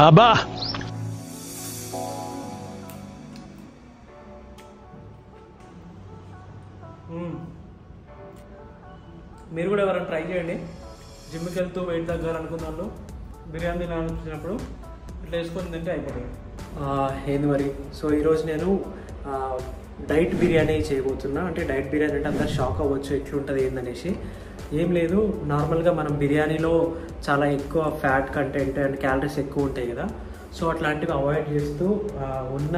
అబ్బా మీరు కూడా ఎవరైనా ట్రై చేయండి. జిమ్కి వెళ్తూ వెయిట్ తగ్గాలనుకున్న వాళ్ళు బిర్యానీ తినాలనిపించినప్పుడు ఇట్లా వేసుకొని తింటే అయిపోతుంది. ఏంది మరి. సో ఈరోజు నేను డైట్ బిర్యానీ చేయబోతున్నా. అంటే డైట్ బిర్యానీ అంటే అందరు షాక్ అవ్వచ్చు ఎట్లుంటుంది ఏందనేసి. ఏం లేదు, నార్మల్గా మనం బిర్యానీలో చాలా ఎక్కువ ఫ్యాట్ కంటెంట్ అండ్ క్యాలరీస్ ఎక్కువ ఉంటాయి కదా. సో అట్లాంటివి అవాయిడ్ చేస్తూ ఉన్న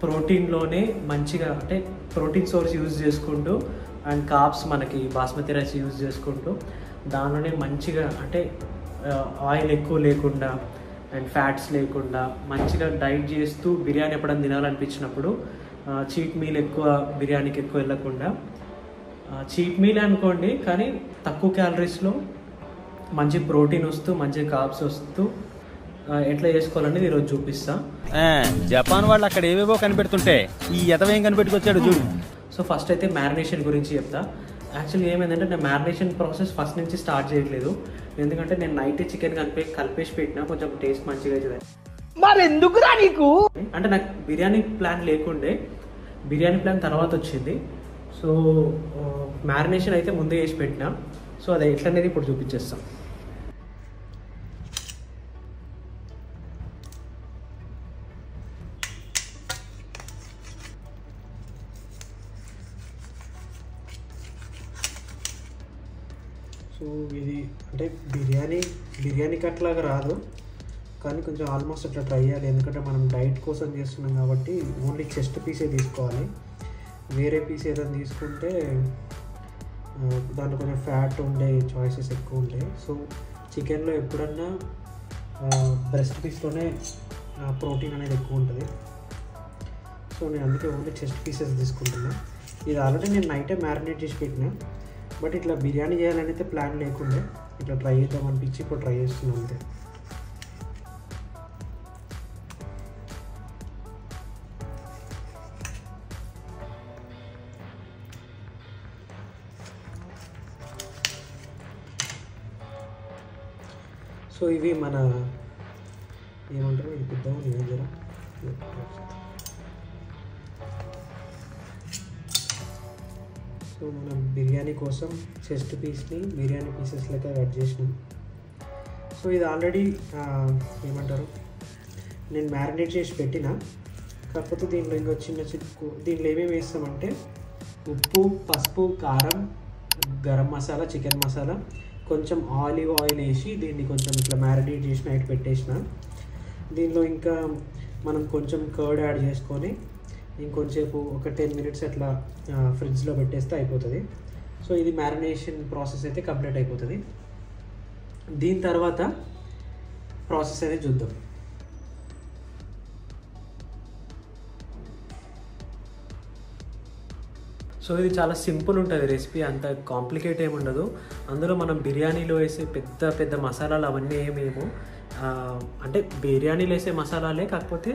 ప్రోటీన్లోనే మంచిగా అంటే ప్రోటీన్ సోర్స్ యూజ్ చేసుకుంటూ అండ్ కార్బ్స్ మనకి బాస్మతి రైస్ యూజ్ చేసుకుంటూ దానిలోనే మంచిగా అంటే ఆయిల్ ఎక్కువ లేకుండా అండ్ ఫ్యాట్స్ లేకుండా మంచిగా డైట్ చేస్తూ బిర్యానీ ఎప్పుడైనా తినాలనిపించినప్పుడు చీట్ మీల్ ఎక్కువ బిర్యానీకి ఎక్కువ వెళ్ళకుండా చీట్ మీల్ అనుకోండి కానీ తక్కువ క్యాలరీస్లో మంచి ప్రోటీన్ వస్తూ మంచి కార్బ్స్ వస్తూ ఎట్లా చేసుకోవాలనేది ఈరోజు చూపిస్తా. జపాన్ వాళ్ళు అక్కడ ఏవేవో కనిపెడుతుంటే ఈ ఎతవేం కనిపెట్టుకొచ్చాడు చూడు. సో ఫస్ట్ అయితే మ్యారినేషన్ గురించి చెప్తా. యాక్చువల్లీ ఏమైందంటే నేను మ్యారినేషన్ ప్రాసెస్ ఫస్ట్ నుంచి స్టార్ట్ చేయట్లేదు. ఎందుకంటే నేను నైట్ చికెన్ కలిపేసి పెట్టినా కొంచెం టేస్ట్ మంచిగా అవుతుంది. మరి ఎందుకురా నీకు అంటే నాకు బిర్యానీ ప్లాన్ లేకుండే, బిర్యానీ ప్లాన్ తర్వాత వచ్చింది. సో మ్యారినేషన్ అయితే ముందే వేసి పెట్టినా. సో అది ఎట్లనేది ఇప్పుడు చూపించేస్తాం. సో ఇది అంటే బిర్యానీ కట్లాగా రాదు కానీ కొంచెం ఆల్మోస్ట్ అట్లా ట్రై చేయాలి. ఎందుకంటే మనం డైట్ కోసం చేస్తున్నాం కాబట్టి ఓన్లీ చెస్ట్ పీసే తీసుకోవాలి. వేరే పీస్ ఏదైనా తీసుకుంటే దాంట్లో కొంచెం ఫ్యాట్ ఉండే చాయిసెస్ ఎక్కువ ఉంటాయి. సో చికెన్లో ఎప్పుడన్నా బ్రెస్ట్ పీస్లోనే ప్రోటీన్ అనేది ఎక్కువ ఉంటుంది. సో నేను అందుకే ఓన్లీ చెస్ట్ పీసెస్ తీసుకుంటున్నాను. ఇది ఆల్రెడీ నేను నైటే మ్యారినేట్ చేసి పెట్టినా. బట్ ఇట్లా బిర్యానీ చేయాలని అయితే ప్లాన్ లేకుండే, ఇట్లా ట్రై చేద్దాం అనిపించి ఇప్పుడు ట్రై చేస్తున్నాం అంతే. సో ఇవి మన ఏమంటారు ఇది పెద్దాం జర సో మనం బిర్యానీ కోసం చెస్ట్ పీస్ని బిర్యానీ పీసెస్ లెక్క కట్ చేసినాం. సో ఇది ఆల్రెడీ ఏమంటారు నేను మ్యారినేట్ చేసి పెట్టిన. కాకపోతే దీంట్లో ఇంకో చిన్న చిక్కు, దీంట్లో ఏమేమి వేస్తామంటే ఉప్పు, పసుపు, కారం, గరం మసాలా, చికెన్ మసాలా, కొంచెం ఆలివ్ ఆయిల్ వేసి దీన్ని కొంచెం ఇట్లా మ్యారినేట్ చేసి నైట్ పెట్టేసిన. దీనిలో ఇంకా మనం కొంచెం కర్డ్ యాడ్ చేసుకొని ఇంకొంచెంసేపు ఒక 10 minutes అట్లా ఫ్రిడ్జ్లో పెట్టేస్తే అయిపోతుంది. సో ఇది మ్యారినేషన్ ప్రాసెస్ అయితే కంప్లీట్ అయిపోతుంది. దీని తర్వాత ప్రాసెస్ అనేది చూద్దాం. సో ఇది చాలా సింపుల్ ఉంటుంది రెసిపీ, అంత కాంప్లికేట్ ఏమి ఉండదు. అందులో మనం బిర్యానీలో వేసే పెద్ద పెద్ద మసాలాలు అవన్నీ ఏమేమో అంటే బిర్యానీలో వేసే మసాలాలే, కాకపోతే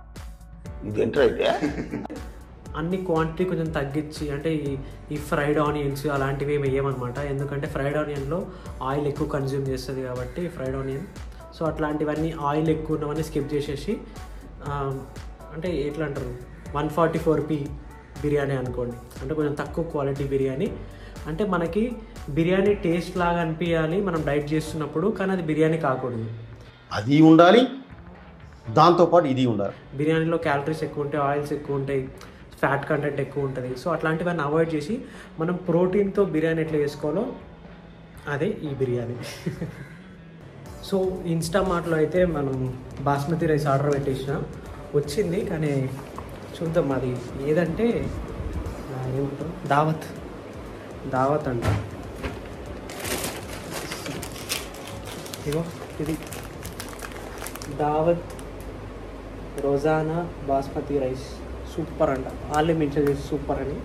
అన్ని క్వాంటిటీ కొంచెం తగ్గించి అంటే ఈ ఫ్రైడ్ ఆనియన్స్ అలాంటివి ఏమి వేయమన్నమాట. ఎందుకంటే ఫ్రైడ్ ఆనియన్లో ఆయిల్ ఎక్కువ కన్జ్యూమ్ చేస్తుంది కాబట్టి ఫ్రైడ్ ఆనియన్. సో అట్లాంటివన్నీ ఆయిల్ ఎక్కువ ఉన్నవన్నీ స్కిప్ చేసేసి అంటే ఎట్లా అంటారు 144p బిర్యానీ అనుకోండి. అంటే కొంచెం తక్కువ క్వాలిటీ బిర్యానీ. అంటే మనకి బిర్యానీ టేస్ట్ లాగా అనిపించాలి మనం డైట్ చేస్తున్నప్పుడు, కానీ అది బిర్యానీ కాకూడదు. అది ఉండాలి, దాంతోపాటు ఇది ఉండాలి. బిర్యానీలో క్యాలరీస్ ఎక్కువ ఉంటాయి, ఆయిల్స్ ఎక్కువ ఉంటాయి, ఫ్యాట్ కంటెంట్ ఎక్కువ ఉంటుంది. సో అట్లాంటివన్నీ అవాయిడ్ చేసి మనం ప్రోటీన్తో బిర్యానీ ఎట్లా చేసుకోవాలో అదే ఈ బిర్యానీ. సో ఇన్స్టామార్ట్లో అయితే మనం బాస్మతి రైస్ ఆర్డర్ పెట్టేసిన, వచ్చింది. కానీ చూద్దాం అది ఏదంటే ఏమంటారు దావత్ అంట. ఇగో ఇది దావత్ రోజానా బాస్మతి రైస్ సూపర్ అంట. వాళ్ళే మెన్షన్ చేసి సూపర్ అని.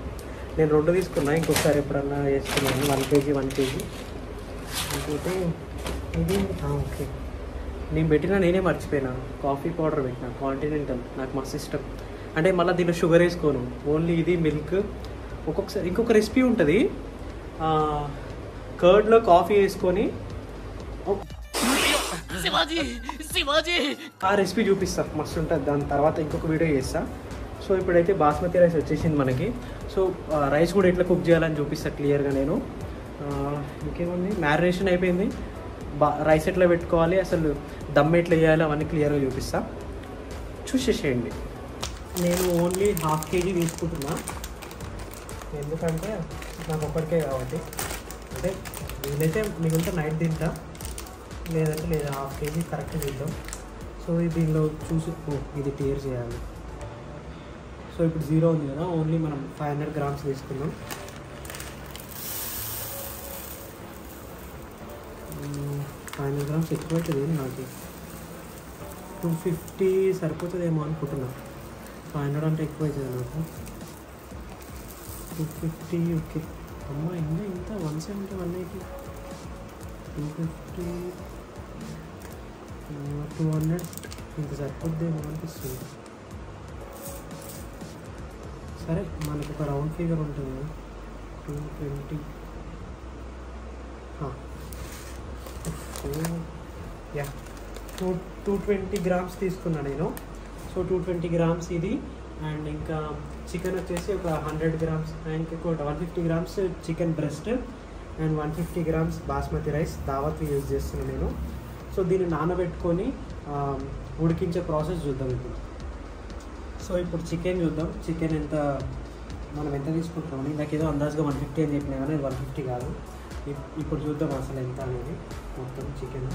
నేను 2 తీసుకున్నా, ఇంకొకసారి ఎప్పుడన్నా వేసుకున్నాను. 1 kg 1 kg. ఇంకోటి ఇది ఓకే నేను పెట్టినా, నేనే మర్చిపోయినా కాఫీ పౌడర్ పెట్టినా కాంటినెంటల్. నాకు మస్తు ఇష్టం. అంటే మళ్ళీ దీనిలో షుగర్ వేసుకోను, ఓన్లీ ఇది మిల్క్. ఒక్కొక్కసారి ఇంకొక రెసిపీ ఉంటుంది, కర్డ్లో కాఫీ వేసుకొని ఆ రెసిపీ చూపిస్తా, మస్తు ఉంటుంది. దాని తర్వాత ఇంకొక వీడియో చేస్తా. సో ఇప్పుడైతే బాస్మతి రైస్ వచ్చేసింది మనకి. సో రైస్ కూడా ఎట్లా కుక్ చేయాలని చూపిస్తా క్లియర్గా నేను. ఇంకేముంది, మ్యారినేషన్ అయిపోయింది. రైస్ ఎట్లా పెట్టుకోవాలి, అసలు దమ్ ఎట్లా చేయాలి అవన్నీ క్లియర్గా చూపిస్తా, చూసేసేయండి. నేను ఓన్లీ 1/2 kg తీసుకుంటున్నా, ఎందుకంటే నాకు ఒక్కడికే కాబట్టి. అంటే వీలైతే మిగిలితే నైట్ తింటా, లేదంటే లేదా 1/2 kg కరెక్ట్ తింటాం. సో దీనిలో చూసి ఇది టేర్ చేయాలి. సో ఇప్పుడు 0 ఉంది కదా, ఓన్లీ మనం 500 grams తీసుకున్నాం. 500 grams ఎక్కువ అవుతుంది నాకు, 250 సరిపోతుందేమో అనుకుంటున్నా. 500 అంటే ఎక్కువ అవుతుంది నాకు, 250 ఓకే. అమ్మ ఇంత 170 180 250 200 ఇంత సరిపోద్దేమో అనిపిస్తుంది. సరే మనకు ఒక రౌండ్ ఫిగర్ ఉంటుంది, 220 యా 220 grams తీసుకున్నా నేను. సో 220 grams ఇది. అండ్ ఇంకా చికెన్ వచ్చేసి ఒక 100 grams, అండ్ ఇంకొక 150 grams chicken breast, and 150 grams basmati rice దావత్ యూజ్ చేస్తున్నాను నేను. సో దీన్ని నానబెట్టుకొని ఉడికించే ప్రాసెస్ చూద్దాం ఇప్పుడు. సో ఇప్పుడు చికెన్ చూద్దాం, చికెన్ మనం ఎంత తీసుకుంటామని. నాకు ఏదో అందాజుగా 150 అని చెప్పినా కానీ 150 కాదు. ఇప్పుడు చూద్దాం అసలు ఎంత అనేది మొత్తం చికెన్.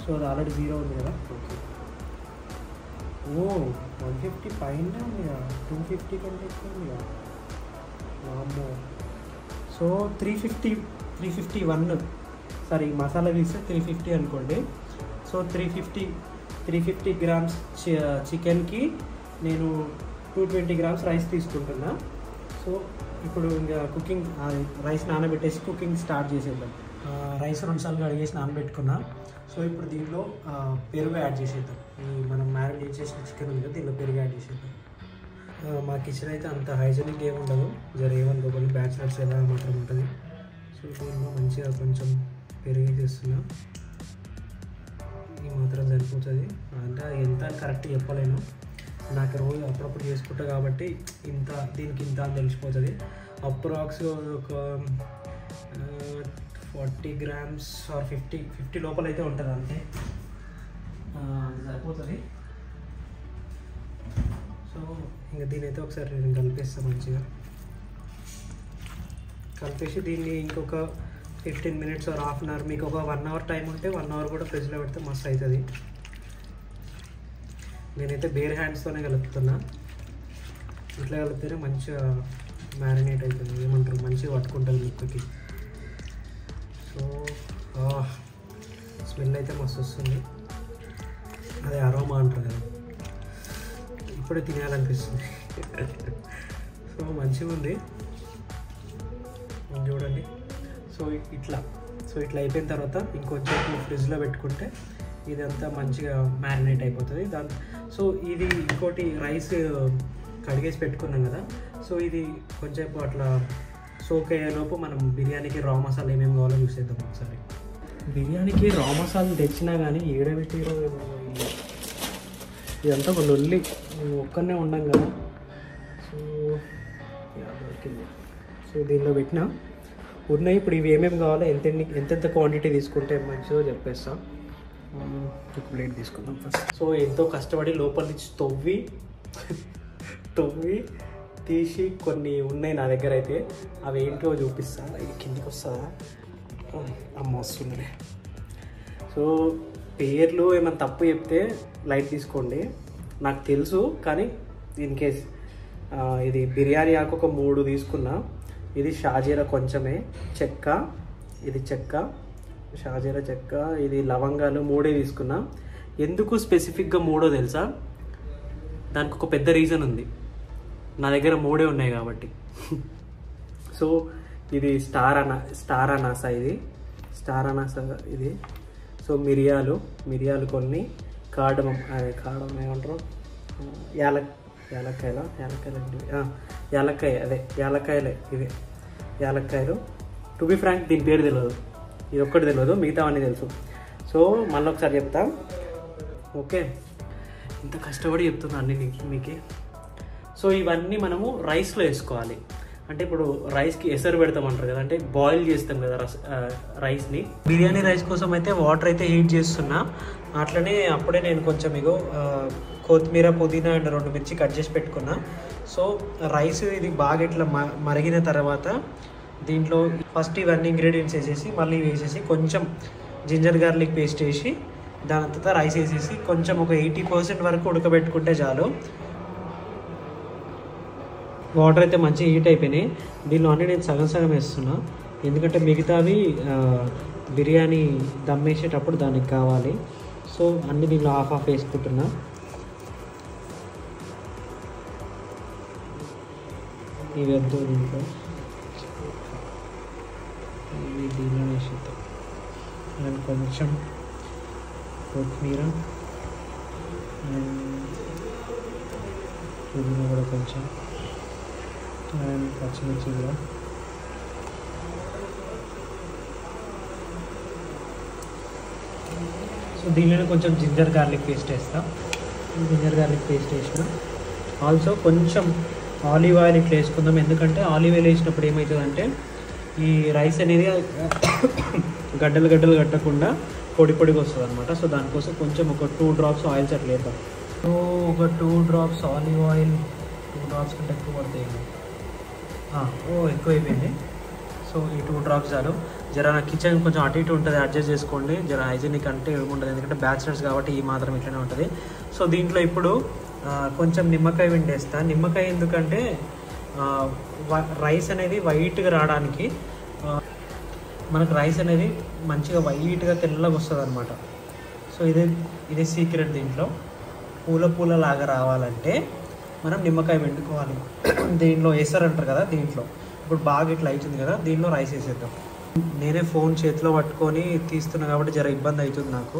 సో అది ఆల్రెడీ 0 ఉంది కదా, ఓకే. 150 పైన ఉంది కదా, 250 కంటే ఎక్కువ ఉంది కదా. సో 351 సారీ మసాలా తీస్తే 350 అనుకోండి. సో 350 grams చికెన్కి నేను 220 grams రైస్ తీసుకుంటున్నా. సో ఇప్పుడు ఇంకా కుకింగ్, రైస్ నానబెట్టేసి కుకింగ్ స్టార్ట్ చేసేద్దాం. రైస్ 2 సార్లు కడిగేసి నానబెట్టుకున్నా. సో ఇప్పుడు దీనిలో పెరుగు యాడ్ చేసేద్దాం. మనం మ్యారినేట్ చేసిన చికెన్ ఉంది కదా, దీనిలో పెరుగు యాడ్ చేసేద్దాం. మా కిచెన్ అయితే అంత హైజీనిక్ ఏమి ఉండదు, ఏమనుకోవాలి, బ్యాచిలర్స్ ఎలా మాత్రం ఉంటుంది. సో దీనిలో మంచిగా కొంచెం పెరుగు చేస్తున్నా, ఈ మాత్రం సరిపోతుంది. అంటే ఎంత కరెక్ట్ చెప్పలేను, నాకు రోజు అప్పుడప్పుడు చేసుకుంటా కాబట్టి దీనికి ఇంత అని తెలిసిపోతుంది. అప్రాక్స్ ఒక 40 grams ఆర్ 50 లోపల అయితే ఉంటుంది, అంతే సరిపోతుంది. సో ఇంకా దీని అయితే ఒకసారి నేను కలిపేస్తాను, మంచిగా కలిపేసి దీన్ని ఇంకొక 15 minutes or half an hour, మీకు ఒక 1 hour టైం ఉంటే 1 hour కూడా ఫ్రిడ్జ్లో పెడితే మస్తు అవుతుంది. నేనైతే బేర్ హ్యాండ్స్తోనే కలుపుతున్నా, ఇట్లా కలిపితేనే మంచిగా మ్యారినేట్ అవుతుంది, ఏమంటారు మంచిగా పట్టుకుంటుంది ముక్కకి. సో స్మెల్ అయితే మస్తు వస్తుంది, అదే అరోమా అంటారు కదా, ఇప్పుడే తినాలనిపిస్తుంది. సో మంచిగా ఉంది చూడండి. సో ఇట్లా అయిపోయిన తర్వాత ఇంకొంచెం ఫ్రిడ్జ్లో పెట్టుకుంటే ఇదంతా మంచిగా మ్యారినేట్ అయిపోతుంది. సో ఇది ఇంకోటి రైస్ కడిగేసి పెట్టుకున్నాం కదా, సో ఇది కొంచెం అట్లా సోక్ అయ్యేలోపు మనం బిర్యానీకి రా మసాలా ఏమేమి కావాలో చూసేద్దాం ఒకసారి. బిర్యానీకి రా మసాలా తెచ్చినా కానీ ఏడబెట్టిరో ఇదంతా ఒక లొల్లి, ఒక్కనే ఉండం కదా. సో దొరికింది. సో దీనిలో పెట్టినా ఉన్నాయి. ఇప్పుడు ఇవి ఏమేమి కావాలో ఎంతెంత క్వాంటిటీ తీసుకుంటే మంచిదో చెప్పేస్తా. ఒక ప్లేట్ తీసుకుందాం ఫస్ట్. సో ఎంతో కష్టపడి లోపల నుంచి తవ్వి తీసి కొన్ని ఉన్నాయి నా దగ్గర అయితే, అవి ఏంటో చూపిస్తా. ఇది కిందికి వస్తుందా, అమ్మ వస్తుందిలే. సో పేర్లు ఏమైనా తప్పు చెప్తే లైట్ తీసుకోండి, నాకు తెలుసు కానీ ఇన్ కేస్. ఇది బిర్యానీ ఆకు ఒక 3 తీసుకున్నా, ఇది షాజీరా కొంచెమే, చెక్క, ఇది చెక్క, షాజీరా చెక్క, ఇది లవంగాలు 3 తీసుకున్నా. ఎందుకు స్పెసిఫిక్గా 3 తెలుసా? దానికి ఒక పెద్ద రీజన్ ఉంది, నా దగ్గర 3 ఉన్నాయి కాబట్టి. సో ఇది స్టార్ అనాసా, ఇది స్టార్ అనాసా ఇది. సో మిరియాలు కొన్ని, కాడమం ఏమంటారు, యాలక్కాయలే ఇవి యాలక్కాయలు. టు బి ఫ్రాంక్ దీని పేరు తెలియదు, ఇది ఒక్కటి తెలియదు, మిగతా అన్నీ తెలుసు. సో మళ్ళీ ఒకసారి చెప్తా. ఓకే, ఇంత కష్టపడి చెప్తున్నా అన్ని మీకు. సో ఇవన్నీ మనము రైస్లో వేసుకోవాలి. అంటే ఇప్పుడు రైస్కి ఎసరు పెడతామంటారు కదా, అంటే బాయిల్ చేస్తాం కదా రైస్ని. బిర్యానీ రైస్ కోసం అయితే వాటర్ అయితే హీట్ చేస్తున్నా. అట్లనే అప్పుడే నేను కొంచెం కొత్తిమీర, పుదీనా అండ్ 2 మిర్చి కట్ చేసి పెట్టుకున్నా. సో రైస్ ఇది బాగా ఇట్లా మరిగిన తర్వాత దీంట్లో ఫస్ట్ ఇవన్నీ ఇంగ్రీడియంట్స్ వేసేసి మళ్ళీ వేసేసి కొంచెం జింజర్ గార్లిక్ పేస్ట్ వేసి దాని తర్వాత రైస్ వేసేసి కొంచెం ఒక 80% వరకు ఉడకబెట్టుకుంటే చాలు. వాటర్ అయితే మంచిగా హీట్ అయిపోయినాయి. దీనిలో అన్నీ నేను సగం సగం వేస్తున్నా, ఎందుకంటే మిగతావి బిర్యానీ దమ్ వేసేటప్పుడు దానికి కావాలి. సో అన్నీ దీనిలో హాఫ్ వేసుకుంటున్నా. ఇవి వద్దు, దీంట్లో ఇవి దీనిలో వేసేద్దాం. అండ్ కొంచెం కొత్తిమీర అండ్ పుదీనా కూడా కొంచెం, అండ్ పచ్చిమిర్చి కూడా. సో దీనిలో కొంచెం జింజర్ గార్లిక్ పేస్ట్ వేస్తాం. జింజర్ గార్లిక్ పేస్ట్ వేసిన ఆల్సో కొంచెం ఆలివ్ ఆయిల్ ఇట్లా వేసుకుందాం, ఎందుకంటే ఆలివ్ ఆయిల్ వేసినప్పుడు ఏమవుతుందంటే ఈ రైస్ అనేది గడ్డలు కట్టకుండా పొడిగా వస్తుంది అనమాట. సో దానికోసం కొంచెం ఒక 2 drops ఆయిల్స్ అట్లా వేద్దాం. సో ఒక 2 drops ఆలివ్ ఆయిల్, 2 drops కంటే ఎక్కువ పడతాయి. ఎక్కువ అయిపోయింది. సో ఈ 2 drops చాలు. జర కిచెన్ కొంచెం అటు ఇటు ఉంటుంది, అడ్జస్ట్ చేసుకోండి. జర హైజీనిక్ అంటే ఏముంటుంది, ఎందుకంటే బ్యాచిలర్స్ కాబట్టి ఈ మాత్రం ఇట్లనే ఉంటుంది. సో దీంట్లో ఇప్పుడు కొంచెం నిమ్మకాయ పిండేస్తా. నిమ్మకాయ ఎందుకంటే రైస్ అనేది వైట్గా రావడానికి, మనకు రైస్ అనేది మంచిగా వైట్గా తెల్లగా వస్తుంది అనమాట. సో ఇదే సీక్రెట్. దీంట్లో పూల లాగా రావాలంటే మనం నిమ్మకాయ పిండుకోవాలి. దీనిలో వేసారు అంటారు కదా, దీంట్లో ఇప్పుడు బాగా ఇట్లా అవుతుంది కదా, దీనిలో రైస్ వేసేద్దాం. నేనే ఫోన్ చేతిలో పట్టుకొని తీస్తున్నా కాబట్టి జర ఇబ్బంది అవుతుంది నాకు,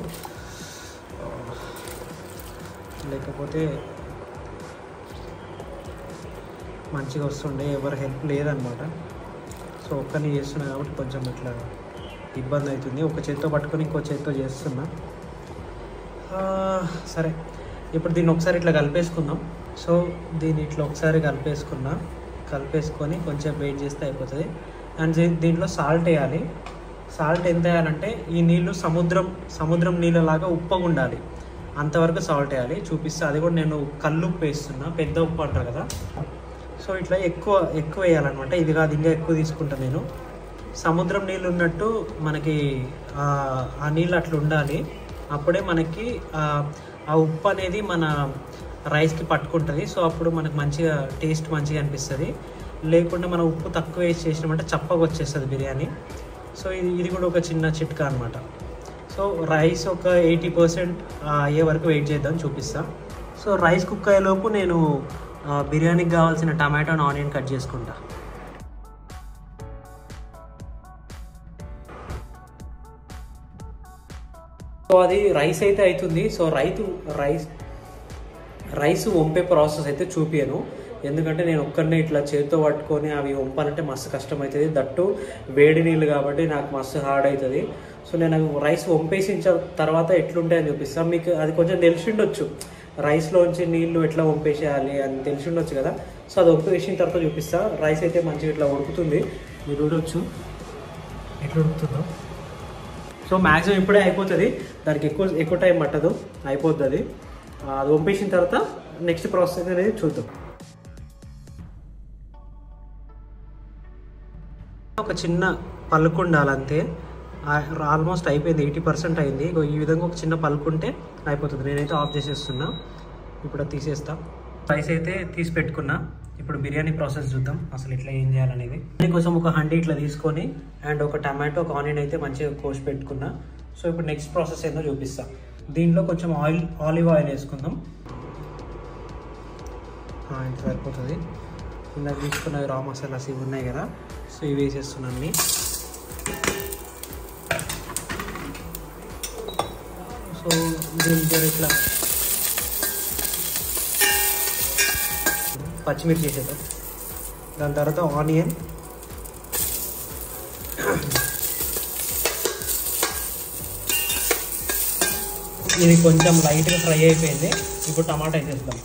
లేకపోతే మంచిగా వస్తుండే. ఎవరు హెల్ప్ లేదనమాట. సో ఒక్కరిని చేస్తున్నా కాబట్టి కొంచెం ఇట్లా ఇబ్బంది అవుతుంది. ఒక చేతితో పట్టుకొని ఇంకో చేతితో చేస్తున్నా. సరే, ఇప్పుడు దీన్ని ఒకసారి ఇట్లా కలిపేసుకుందాం. సో దీన్ని ఇట్లా ఒకసారి కలిపేసుకొని కొంచెం వెయిట్ చేస్తే అయిపోతుంది. అండ్ దీంట్లో సాల్ట్ వేయాలి. సాల్ట్ ఎంత వేయాలంటే ఈ నీళ్ళు సముద్రం నీళ్ళలాగా ఉప్పగా ఉండాలి, అంతవరకు సాల్ట్ వేయాలి. చూపిస్తే అది కూడా నేను కల్లుప్పు వేస్తున్నా, పెద్ద ఉప్పు అంటారు కదా. సో ఇట్లా ఎక్కువ వేయాలన్నమాట. ఇది కాదు, ఇంకా ఎక్కువ తీసుకుంటాను నేను. సముద్రం నీళ్ళు ఉన్నట్టు మనకి ఆ నీళ్ళు అట్లా ఉండాలి. అప్పుడే మనకి ఆ ఉప్పు అనేది మన రైస్కి పట్టుకుంటుంది. సో అప్పుడు మనకు మంచిగా టేస్ట్ మంచిగా అనిపిస్తుంది. లేకుంటే మనం ఉప్పు తక్కువ వేసి చేసినామంటే చప్పగా వచ్చేస్తుంది బిర్యానీ. సో ఇది కూడా ఒక చిన్న చిట్కా అనమాట. సో రైస్ ఒక 80% అయ్యే వరకు వెయిట్ చేద్దాం, చూపిస్తా. సో రైస్ కుక్ అయ్యేలోపు నేను బిర్యానీకి కావాల్సిన టమాటో అండ్ ఆనియన్ కట్ చేసుకుంటా. సో అది రైస్ అయితే అవుతుంది. సో రైస్ వంపే ప్రాసెస్ అయితే చూపియను, ఎందుకంటే నేను ఒక్కడనే ఇట్లా చేతితో పట్టుకొని అవి వంపాలంటే మస్తు కష్టమవుతుంది. దట్టు వేడి నీళ్ళు కాబట్టి నాకు మస్తు హార్డ్ అవుతుంది. సో నేను రైస్ వంపేసిన తర్వాత ఎట్లుంటాయని చూపిస్తాను మీకు. అది కొంచెం తెలిసిండొచ్చు, రైస్లోంచి నీళ్ళు ఎట్లా వంపేసేయాలి అని తెలిసిండొచ్చు కదా. సో అది వంపేసిన తర్వాత చూపిస్తా. రైస్ అయితే మంచిగా ఇట్లా ఉడుకుతుంది, మీరు చూడొచ్చు ఎట్లా ఉడుకుతుందో. సో మ్యాక్సిమం ఇప్పుడే అయిపోతుంది, దానికి ఎక్కువ టైం పట్టదు, అయిపోతుంది. అది వంపేసిన తర్వాత నెక్స్ట్ ప్రాసెస్ అనేది చూద్దాం. ఒక చిన్న పలుకు ఉండాలి అంతే. ఆల్మోస్ట్ అయిపోయింది, 80% అయింది. ఈ విధంగా ఒక చిన్న పలుకు ఉంటే అయిపోతుంది. నేనైతే ఆఫ్ చేసేస్తున్నా, ఇప్పుడు అది తీసేస్తా. రైస్ అయితే తీసి పెట్టుకున్నా. ఇప్పుడు బిర్యానీ ప్రాసెస్ చూద్దాం అసలు ఇట్లా ఏం చేయాలనేది. దీనికోసం ఒక హండీ ఇట్లా తీసుకొని అండ్ ఒక టమాటో, ఒక ఆనియన్ అయితే మంచిగా కోసి పెట్టుకున్నా. సో ఇప్పుడు నెక్స్ట్ ప్రాసెస్ ఏందో చూపిస్తా. దీంట్లో కొంచెం ఆలివ్ ఆయిల్ వేసుకుందాం. ఇంత సరిపోతుంది. ఇందాక తీసుకున్న రా మసాలాస్ ఇవి ఉన్నాయి కదా, సో ఇవి వేసేస్తున్నాను. సో దీని ఇట్లా పచ్చిమిర్చి వేసేద్దాం. దాని తర్వాత ఆనియన్, ఇది కొంచెం లైట్గా ఫ్రై అయిపోయింది. ఇప్పుడు టమాటా వేసేద్దాం.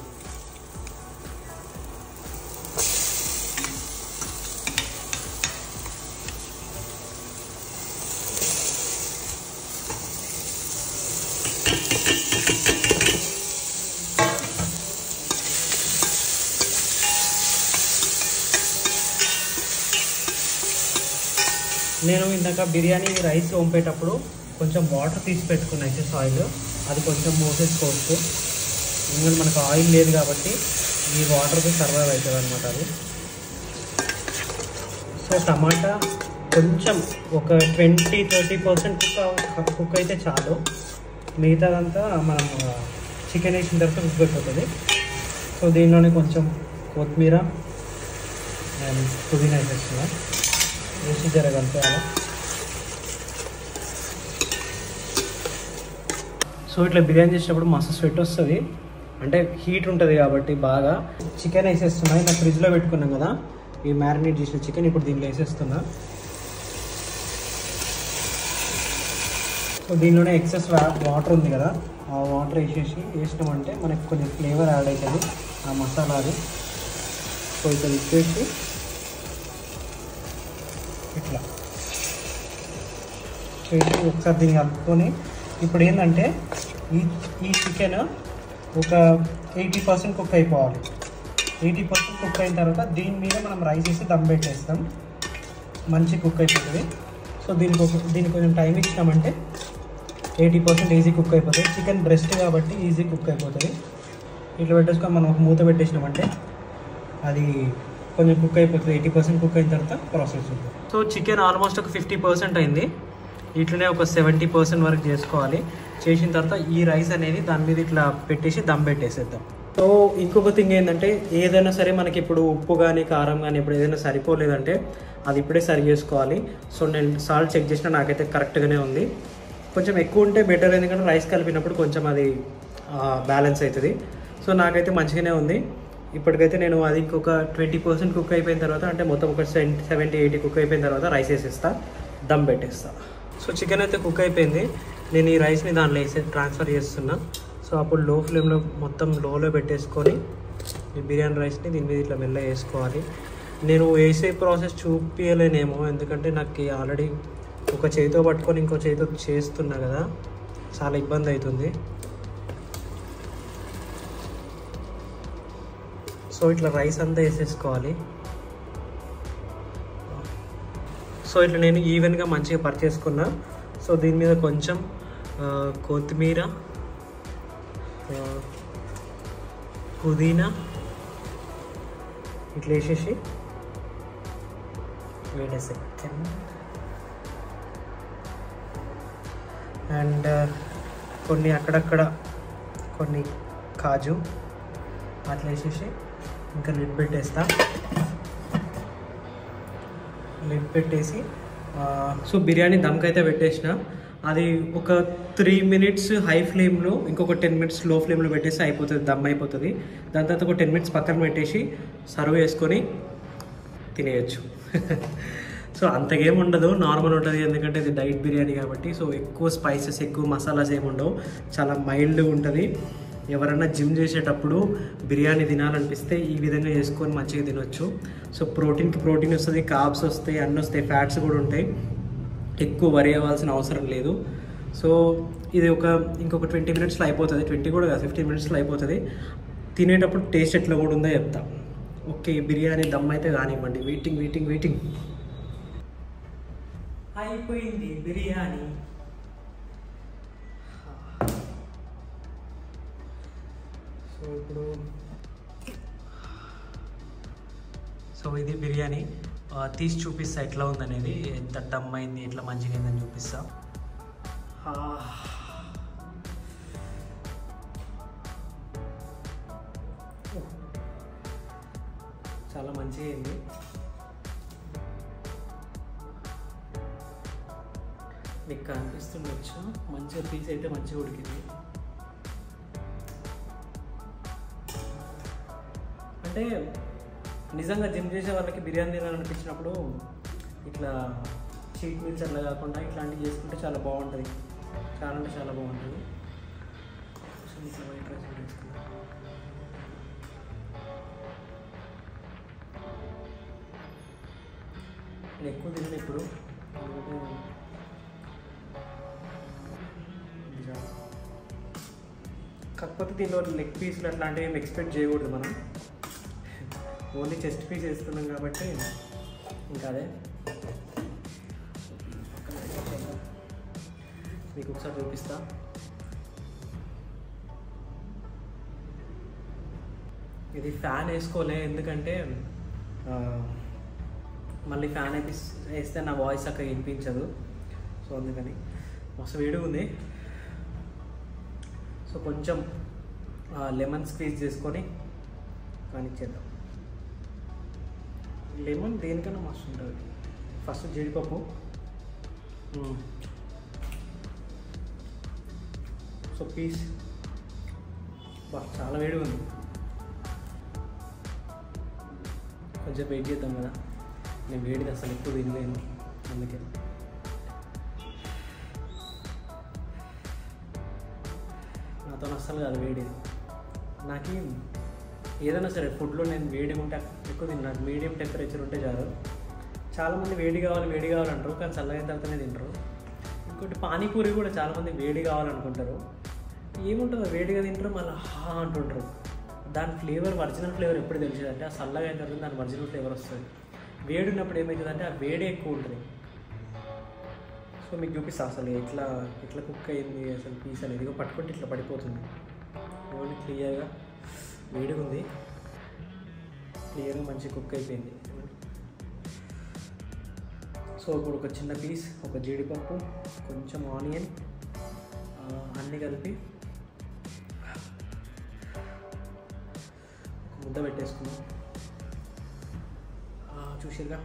నేను ఇందాక బిర్యానీ రైస్ వంపేటప్పుడు కొంచెం వాటర్ తీసి పెట్టుకున్నా, ఎక్సెస్ ఆయిల్, అది కొంచెం మోసేసుకోవచ్చు. ఎందుకంటే మనకు ఆయిల్ లేదు కాబట్టి ఈ వాటర్కి సర్వైవ్ అవుతుంది అనమాట అది. సో టమాటా కొంచెం ఒక 20-30% కుక్ అయితే చాలు. మిగతాదంతా మనం చికెన్ వేసిన తర్వాత కుక్ అయిపోతుంది. సో దీనిలోనే కొంచెం కొత్తిమీర అండ్ పుదీనా వేసేస్తున్నా, వేసి జరగలిపేయాలి. సో ఇట్లా బిర్యానీ చేసేటప్పుడు మస్తు స్వెట్ వస్తుంది, అంటే హీట్ ఉంటుంది కాబట్టి. బాగా చికెన్ వేసేస్తున్నాయి. నా ఫ్రిడ్జ్లో పెట్టుకున్నాం కదా ఈ మ్యారినేట్ చేసిన చికెన్, ఇప్పుడు దీనిలో వేసేస్తున్నా. సో దీనిలోనే ఎక్సెస్ వాటర్ ఉంది కదా, ఆ వాటర్ వేసినామంటే మనకి కొంచెం ఫ్లేవర్ యాడ్ అవుతుంది ఆ మసాలాది. సో ఇక్కడ ఇప్పేసి ఇట్లా చేసి ఒకసారి దీన్ని కలుపుకొని, ఇప్పుడు ఏంటంటే ఈ చికెన్ ఒక 80% కుక్ అయిపోవాలి. 80% కుక్ అయిన తర్వాత దీని మీద మనం రైస్ వేసి దమ్ పెట్టేస్తాం, మంచి కుక్ అయిపోతుంది. సో దీనికి కొంచెం టైం ఇచ్చినామంటే 80% ఈజీ కుక్ అయిపోతుంది. చికెన్ బ్రెస్ట్ కాబట్టి ఈజీ కుక్ అయిపోతుంది. ఇట్లా పెట్టేసుకొని మనం ఒక మూత పెట్టేసినామంటే అది కొంచెం కుక్ అయిపోతుంది. 80% కుక్ అయిన తర్వాత ప్రాసెస్ ఉంటుంది. సో చికెన్ ఆల్మోస్ట్ ఒక 50% అయింది. ఇట్లనే ఒక 70% వరకు చేసుకోవాలి. చేసిన తర్వాత ఈ రైస్ అనేది దాని మీద ఇట్లా పెట్టేసి దమ్ పెట్టేసేద్దాం. సో ఇంకొక థింగ్ ఏంటంటే, ఏదైనా సరే మనకి ఇప్పుడు ఉప్పు కానీ కారం కానీ ఇప్పుడు ఏదైనా సరిపోలేదంటే అది ఇప్పుడే సరి చేసుకోవాలి. సో నేను సాల్ట్ చెక్ చేసినా నాకైతే కరెక్ట్గానే ఉంది. కొంచెం ఎక్కువ ఉంటే బెటర్, ఎందుకంటే రైస్ కలిపినప్పుడు కొంచెం అది బ్యాలెన్స్ అవుతుంది. సో నాకైతే మంచిగానే ఉంది. ఇప్పటికైతే నేను అది ఇంకొక 20% కుక్ అయిపోయిన తర్వాత, అంటే మొత్తం ఒక 70-80 కుక్ అయిపోయిన తర్వాత రైస్ వేసేస్తా, దమ్ పెట్టేస్తా. సో చికెన్ అయితే కుక్ అయిపోయింది. నేను ఈ రైస్ని దాంట్లో వేసి ట్రాన్స్ఫర్ చేస్తున్నా. సో అప్పుడు లో ఫ్లేమ్లో మొత్తం లోలో పెట్టేసుకొని ఈ బిర్యానీ రైస్ని దీని మీద ఇట్లా మెల్లగా వేసుకోవాలి. నేను వేసే ప్రాసెస్ చూపించలేనేమో, ఎందుకంటే నాకు ఆల్రెడీ ఒక చేతితో పట్టుకొని ఇంకో చేతితో చేస్తున్నా కదా, చాలా ఇబ్బంది అవుతుంది. సో ఇట్లా రైస్ అంతా వేసేసుకోవాలి. సో ఇట్లా నేను ఈవెన్గా మంచిగా పరిచేసుకున్నా. సో దీని మీద కొంచెం కొత్తిమీర, పుదీనా ఇట్లా వేసేసి వెయిట్ ఎ సెకండ్, అండ్ కొన్ని అక్కడక్కడ కొన్ని కాజు అట్లా వేసేసి ఇంకా లిడ్ పెట్టేస్తా. లిడ్ పెట్టేసి సో బిర్యానీ దమ్కి అయితే పెట్టేసిన. అది ఒక 3 minutes హై ఫ్లేమ్లో, ఇంకొక 10 minutes లో ఫ్లేమ్లో పెట్టేసి అయిపోతుంది, దమ్ అయిపోతుంది. దాని తర్వాత ఒక 10 minutes పక్కన పెట్టేసి సర్వ్ చేసుకొని తినేయచ్చు. సో అంతగేం ఉండదు, నార్మల్ ఉంటుంది, ఎందుకంటే ఇది డైట్ బిర్యానీ కాబట్టి. సో ఎక్కువ స్పైసెస్, ఎక్కువ మసాలాస్ ఏమి ఉండవు, చాలా మైల్డ్గా ఉంటుంది. ఎవరైనా జిమ్ చేసేటప్పుడు బిర్యానీ తినాలనిపిస్తే ఈ విధంగా చేసుకొని మంచిగా తినొచ్చు. సో ప్రోటీన్కి ప్రోటీన్ వస్తుంది, కార్బ్స్ వస్తాయి, అన్నీ వస్తాయి, ఫ్యాట్స్ కూడా ఉంటాయి. ఎక్కువ వరి అవ్వాల్సిన అవసరం లేదు. సో ఇది ఇంకొక 20 minutesలో అయిపోతుంది. 20 కూడా కాదు, 15 minutesలో అయిపోతుంది. తినేటప్పుడు టేస్ట్ ఎట్లా కూడా ఉందో చెప్తా. ఓకే, బిర్యానీ దమ్ అయితే కానివ్వండి. వెయిటింగ్ అయిపోయింది బిర్యానీ. సో ఇది బిర్యానీ తీసి చూపిస్తా ఎట్లా ఉందనేది, ఎంత దమ్ అయింది, ఎట్లా మంచిగా అయిందని చూపిస్తా. చాలా మంచిగా అయింది. మీకు కనిపిస్తుండొచ్చు, మంచిగా పీస్ అయితే మంచిగా ఉడికింది. అంటే నిజంగా జిమ్ చేసే వాళ్ళకి బిర్యానీ తినాలనిపించినప్పుడు ఇట్లా చీట్ మీల్స్ అట్లా కాకుండా ఇట్లాంటివి చేసుకుంటే చాలా బాగుంటుంది, చాలా అంటే చాలా బాగుంటుంది. ఇట్లా వైట్ రైస్ కూడా వేసుకున్నాను. నేను ఎక్కువ తిన్నాను ఇప్పుడు, కాకపోతే దీనిలో లెగ్ పీస్లు అట్లాంటివి ఏమి ఎక్స్పెక్ట్ చేయకూడదు మనం. ఓన్లీ చెస్ట్ పీస్ వేస్తున్నాం కాబట్టి ఇంకా అదే. మీకు ఒకసారి చూపిస్తా. ఇది ఫ్యాన్ వేసుకోలే, ఎందుకంటే మళ్ళీ ఫ్యాన్ వేస్తే నా వాయిస్ అక్కడ వినిపించదు. సో అందుకని మస్తు వేడిగా ఉంది. సో కొంచెం లెమన్ స్క్వీజ్ చేసుకొని కానిచ్చేద్దాం. లెమన్ దేనికన్నా మస్తు ఉంటుంది. ఫస్ట్ జీడిపప్పు, సో పీస్ చాలా వేడిగా ఉంది. కొంచెం వెయిట్ చేద్దాం కదా, నేను వేడిది అసలు ఎక్కువ తినలేను అందుకే. నాతో అస్సలు కాదు వేడి. నాకు ఏదైనా సరే ఫుడ్లో నేను వేడిగా ఉంటే ఎక్కువ తిన్నాను. నాకు మీడియం టెంపరేచర్ ఉంటే చాలు. చాలామంది వేడి కావాలంటారు, కానీ చల్లగైన తర్వాతనే తింటారు. ఇంకోటి పానీపూరి కూడా చాలామంది వేడి కావాలనుకుంటారు. ఏముంటుందో వేడిగా తింటారు, మళ్ళీ అంటుంటారు. దాని ఫ్లేవర్, ఒరిజినల్ ఫ్లేవర్ ఎప్పుడు తెలిసేదంటే ఆ చల్లగా అయిన తర్వాత దాని ఒరిజినల్ ఫ్లేవర్ వస్తుంది. వేడి ఉన్నప్పుడు ఏమవుతుందంటే ఆ వేడి ఎక్కువ ఉంటుంది. సో మీకు చూపిస్తా అసలు ఎట్లా కుక్ అయింది అసలు పీస్ అనేది. ఇక పట్టుకుంటే ఇట్లా పడిపోతుంది. ఓన్లీ క్లియర్గా వేడిగా ఉంది, క్లియర్గా మంచిగా కుక్ అయిపోయింది. సో ఇప్పుడు ఒక చిన్న పీస్, ఒక జీడిపప్పు, కొంచెం ఆనియన్ అన్నీ కలిపి ముద్ద పెట్టేసుకున్నాం. చూసిగా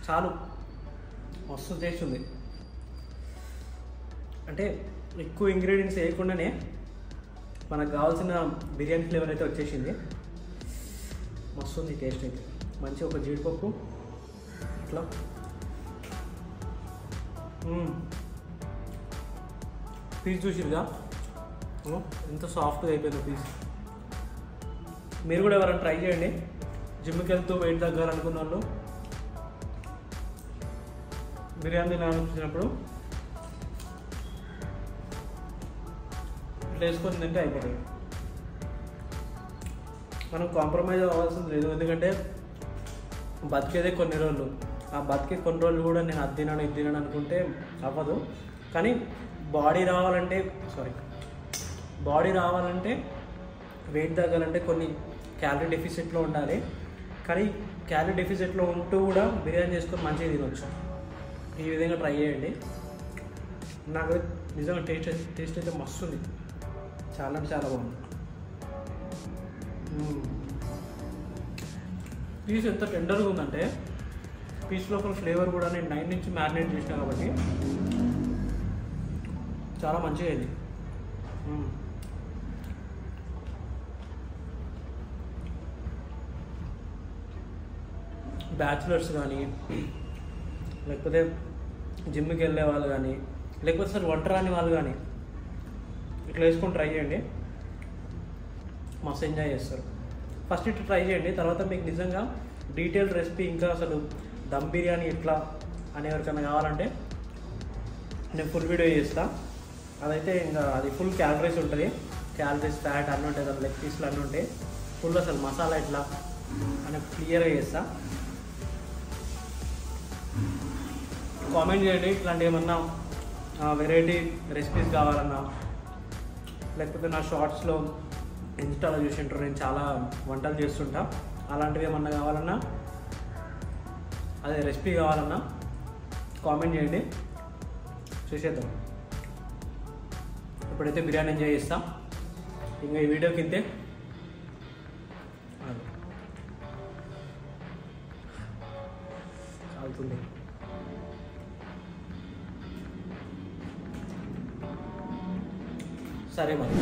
చాలు, మస్తు టేస్ట్ ఉంది. అంటే ఎక్కువ ఇంగ్రీడియంట్స్ వేయకుండానే మనకు కావాల్సిన బిర్యానీ ఫ్లేవర్ అయితే వచ్చేసింది. మస్తు ఉంది టేస్ట్ అయితే. మంచి ఒక జీడిపప్పు ఇట్లా పీస్ చూసిరుగా ఎంత సాఫ్ట్గా అయిపోయింది పీస్. మీరు కూడా ఎవరైనా ట్రై చేయండి. జిమ్కి వెళ్తూ వెయిట్ తగ్గాలనుకున్న వాళ్ళు బిర్యానీ తినాలనిపించినప్పుడు ఇట్లా వేసుకొని తింటే అయిపోతుంది. మనం కాంప్రమైజ్ అవ్వాల్సింది లేదు, ఎందుకంటే బతికేదే కొన్ని రోజులు. ఆ బతికే కొన్ని రోజులు కూడా నేను అది తినను అనుకుంటే అవ్వదు. కానీ బాడీ రావాలంటే వెయిట్ తగ్గాలంటే కొన్ని క్యాలరీ డెఫిసిట్లో ఉండాలి. కానీ క్యాలరీ డెఫిసిట్లో ఉంటూ కూడా బిర్యానీ చేసుకొని మంచిగా తినొచ్చు. ఈ విధంగా ట్రై చేయండి. నాకు నిజంగా టేస్ట్ అయితే మస్తు ఉంది, చాలా అంటే చాలా బాగుంది. పీస్ ఎంత టెండర్గా ఉందంటే పీస్ లోపల ఫ్లేవర్ కూడా నేను 9 నుంచి మ్యారినేట్ చేసిన కాబట్టి చాలా మంచిగా అయింది. బ్యాచులర్స్ కానీ, లేకపోతే జిమ్కి వెళ్ళే వాళ్ళు కానీ, లేకపోతే అసలు వంట రాని వాళ్ళు కానీ ఇట్లా వేసుకొని ట్రై చేయండి, మస్తు ఎంజాయ్ చేస్తారు. ఫస్ట్ ఇట్లా ట్రై చేయండి, తర్వాత మీకు నిజంగా డీటెయిల్డ్ రెసిపీ ఇంకా అసలు దమ్ బిర్యానీ ఎట్లా అని ఎవరికైనా కావాలంటే నేను ఫుల్ వీడియో చేస్తాను. అదైతే ఇంకా అది ఫుల్ క్యాలరీస్ ఉంటుంది, క్యాలరీస్ ఫ్యాట్ అన్నీ ఉంటాయి, దాని లెగ్ పీస్లు అన్నీ ఉంటాయి. ఫుల్ అసలు మసాలా ఎట్లా అని క్లియర్గా చేస్తా. కామెంట్ చేయండి ఇట్లాంటి ఏమన్నా వెరైటీ రెసిపీస్ కావాలన్నా, లేకపోతే నా షార్ట్స్లో ఇన్స్టాలో చూసి ఉంటారు, నేను చాలా వంటలు చేస్తుంటా. అలాంటివి ఏమన్నా కావాలన్నా, అదే రెసిపీ కావాలన్నా కామెంట్ చేయండి, చూసేద్దాం. ఇప్పుడైతే బిర్యానీ ఎంజాయ్ చేస్తాం. ఇంకా ఈ వీడియో కిందే కాలుతుంది. సరే మరి.